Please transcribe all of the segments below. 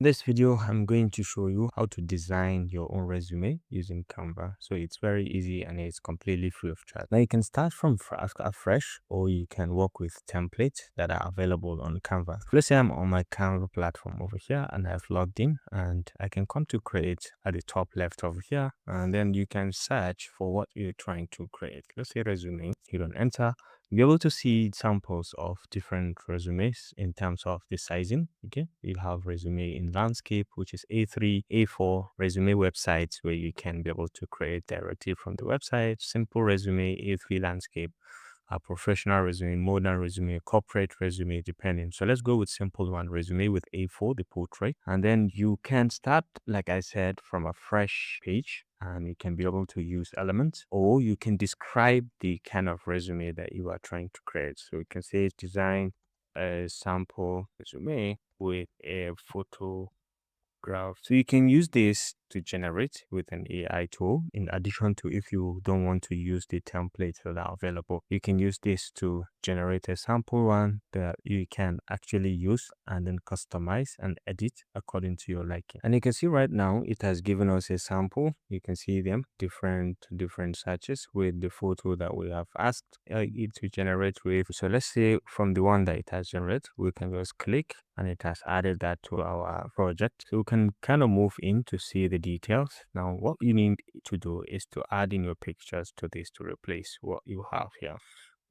In this video, I'm going to show you how to design your own resume using Canva. So it's very easy and it's completely free of charge. Now you can start from afresh, or you can work with templates that are available on Canva. Let's say I'm on my Canva platform over here and I've logged in, and I can come to create at the top left over here, and then you can search for what you're trying to create. Let's say resume. You don't enter. You're able to see samples of different resumes in terms of the sizing. Okay, you have resume in landscape, which is A3, A4, resume websites where you can be able to create directly from the website, simple resume, A3 landscape, a professional resume, modern resume, corporate resume, depending. So let's go with simple one, resume with A4, the portrait. And then you can start, like I said, from a fresh page, and you can be able to use elements, or you can describe the kind of resume that you are trying to create. So you can say design a sample resume with a photo graph. So you can use this to generate with an AI tool. In addition to, if you don't want to use the templates that are available, you can use this to generate a sample one that you can actually use and then customize and edit according to your liking. And you can see right now it has given us a sample. You can see them different searches with the photo that we have asked it to generate with. So let's say from the one that it has generated, we can just click and it has added that to our project. So we can kind of move in to see the details. Now what you need to do is to add in your pictures to this to replace what you have here.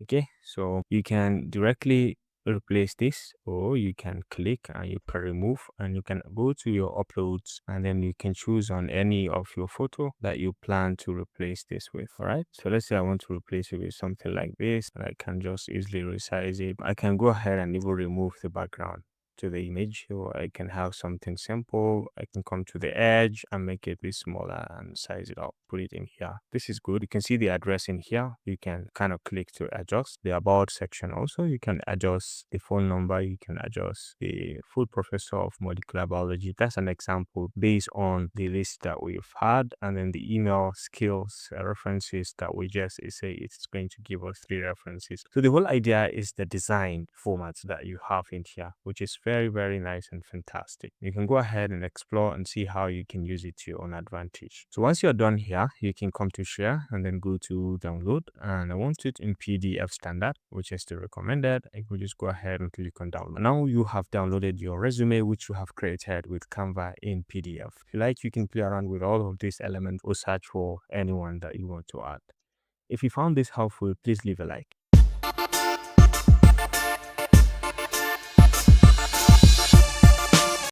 Okay, so you can directly replace this, or you can click and you can remove, and you can go to your uploads, and then you can choose on any of your photo that you plan to replace this with. All right, so let's say I want to replace it with something like this, and I can just easily resize it. I can go ahead and even remove the background to the image, or I can have something simple. I can come to the edge and make it a bit smaller and size it up, put it in here. This is good. You can see the address in here. You can kind of click to adjust the about section. Also, you can adjust the phone number. You can adjust the full professor of molecular biology. That's an example based on the list that we've had, and then the email, skills, references that we just say it's going to give us 3 references. So the whole idea is the design formats that you have in here, which is very, very nice and fantastic. You can go ahead and explore and see how you can use it to your own advantage. So once you're done here, you can come to share and then go to download, and I want it in PDF standard, which is the recommended. I will just go ahead and click on download. Now you have downloaded your resume, which you have created with Canva in PDF. If you like, you can play around with all of these elements or search for anyone that you want to add. If you found this helpful, please leave a like.